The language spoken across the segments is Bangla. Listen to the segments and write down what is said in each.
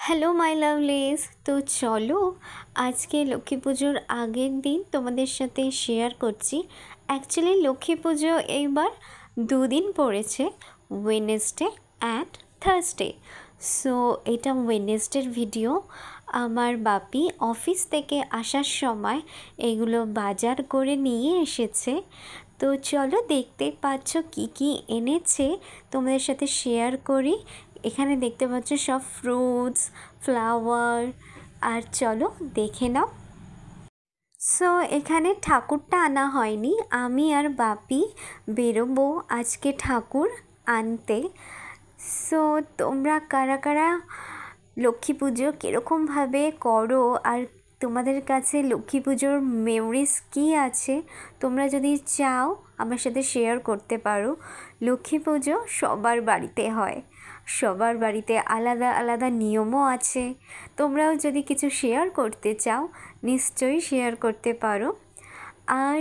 Hello my লাভলিজ। তো চলো আজকে লক্ষ্মী পুজোর আগের দিন তোমাদের সাথে শেয়ার করছি। অ্যাকচুয়ালি লক্ষ্মী পুজো এইবার দুদিন পড়েছে, ওয়েডনেসডে অ্যান্ড থার্সডে। সো এটা ওয়েডনেসডের ভিডিও। আমার বাপি অফিস থেকে আসার সময় এগুলো বাজার করে নিয়ে এসেছে। তো চলো দেখতে পাচ্ছ কি কি এনেছে তোমাদের সাথে শেয়ার করি। এখানে দেখতে পাচ্ছ সব ফ্রুটস, ফ্লাওয়ার, আর চলো দেখে নাও। সো এখানে ঠাকুরটা আনা হয়নি, আমি আর বাপি বেরোবো আজকে ঠাকুর আনতে। সো তোমরা কারা কারা লক্ষ্মী পুজো কীরকমভাবে করো আর তোমাদের কাছে লক্ষ্মী পুজোর মেমোরিজ কী আছে, তোমরা যদি চাও আমার সাথে শেয়ার করতে পারো। লক্ষ্মী পুজো সবার বাড়িতে হয়, সবার বাড়িতে আলাদা আলাদা নিয়মও আছে। তোমরাও যদি কিছু শেয়ার করতে চাও নিশ্চয়ই শেয়ার করতে পারো। আর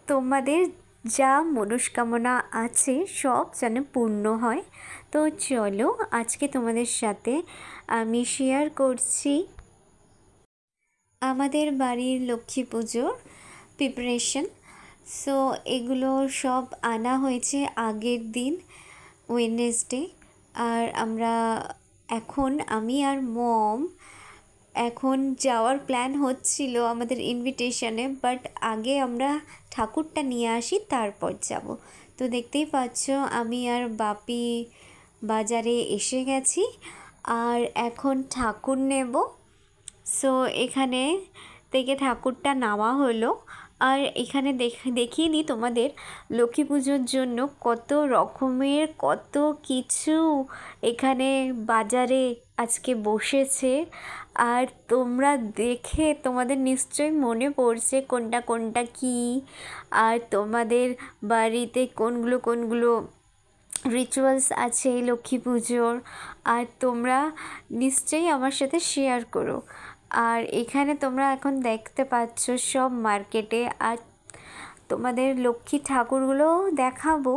তোমাদের যা মনস্কামনা আছে সব যেন পূর্ণ হয়। তো চলো আজকে তোমাদের সাথে আমি শেয়ার করছি আমাদের বাড়ির লক্ষ্মী পুজোর প্রিপারেশন। সো এগুলো সব আনা হয়েছে আগের দিন ওয়েডনেসডে। আর আমি আর মম এখন যাওয়ার প্ল্যান হচ্ছিল আমাদের ইনভিটেশনে, বাট আগে আমরা ঠাকুরটা নিয়ে আসি তারপর যাব। তো দেখতেই পাচ্ছ আমি আর বাপি বাজারে এসে গেছি আর এখন ঠাকুর নেব। সো এখানে থেকে ঠাকুরটা নেওয়া হলো। আর এখানে দেখিয়ে দিই তোমাদের লক্ষ্মী পুজোর জন্য কত রকমের কত কিছু এখানে বাজারে আজকে বসেছে। আর তোমরা দেখে তোমাদের নিশ্চয়ই মনে পড়ছে কোনটা কোনটা কী, আর তোমাদের বাড়িতে কোনগুলো কোনগুলো রিচুয়ালস আছে লক্ষ্মী পুজোর, আর তোমরা নিশ্চয়ই আমার সাথে শেয়ার করো। আর এখানে তোমরা এখন দেখতে পাচ্ছ সব মার্কেটে, আর তোমাদের লক্ষ্মী ঠাকুরগুলো দেখাবো।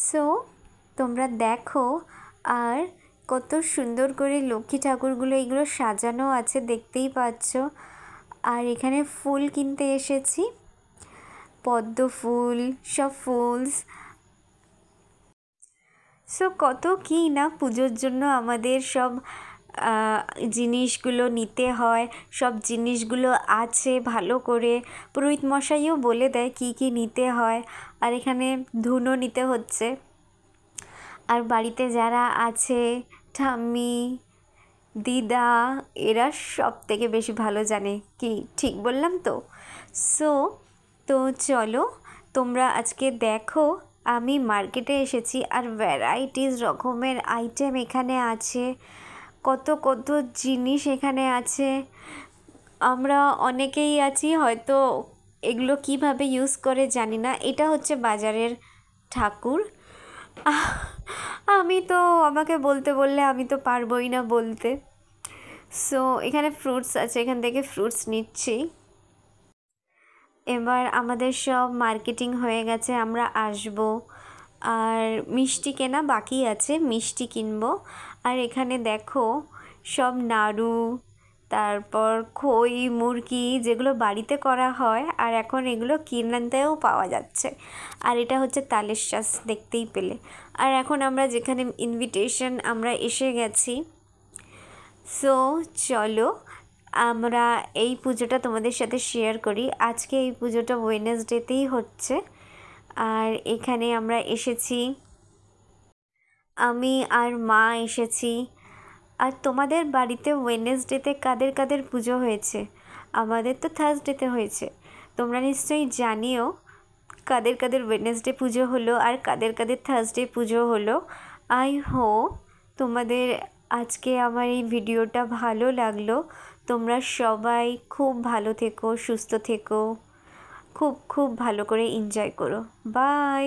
সো তোমরা দেখো। আর কত সুন্দর করে লক্ষ্মী ঠাকুরগুলো এগুলো সাজানো আছে দেখতেই পাচ্ছ। আর এখানে ফুল কিনতে এসেছি, পদ্ম ফুল, সব ফুলস। সো কত কী না পুজোর জন্য আমাদের সব জিনিসগুলো নিতে হয়, সব জিনিসগুলো আছে ভালো করে পুরোহিত মশাইও বলে দেয় কী কী নিতে হয়। আর এখানে ধুনো নিতে হচ্ছে। আর বাড়িতে যারা আছে ঠাম্মি, দিদা, এরা সব থেকে বেশি ভালো জানে, কি ঠিক বললাম তো? তো চলো তোমরা আজকে দেখো আমি মার্কেটে এসেছি আর ভ্যারাইটিস রকমের আইটেম এখানে আছে, কত কত জিনিস এখানে আছে। আমরা অনেকেই আছি হয়তো এগুলো কিভাবে ইউজ করে জানি না। এটা হচ্ছে বাজারের ঠাকুর। আমাকে বলতে বললে আমি তো পারবই না বলতে। সো এখানে ফ্রুটস আছে, এখান থেকে ফ্রুটস নিচ্ছি। এবার আমাদের সব মার্কেটিং হয়ে গেছে, আমরা আসব। আর মিষ্টি কেনা বাকি আছে, মিষ্টি কিনবো। আর এখানে দেখো সব নাড়ু, তারপর খই মুরগি যেগুলো বাড়িতে করা হয়, আর এখন এগুলো কিনতেও পাওয়া যাচ্ছে। আর এটা হচ্ছে তালের শ্বাস, দেখতেই পেলে। আর এখন আমরা যেখানে ইনভিটেশন আমরা এসে গেছি। সো চলো আমরা এই পুজোটা তোমাদের সাথে শেয়ার করি। আজকে এই পুজোটা ওয়েডনেসডেতেই হচ্ছে। আর এখানে আমরা এসেছি, আমি আর মা এসেছি। আর তোমাদের বাড়িতে ওয়েডনেসডেতে কাদের কাদের পুজো হয়েছে? আমাদের তো থার্সডেতে হয়েছে। তোমরা নিশ্চয়ই জানিও কাদের কাদের ওয়েডনেসডে পুজো হলো আর কাদের কাদের থার্সডে পুজো হলো। আই হোপ তোমাদের আজকে আমার এই ভিডিওটা ভালো লাগলো। তোমরা সবাই খুব ভালো থেকো, সুস্থ থেকো, খুব খুব ভালো করে এনজয় করো। বাই।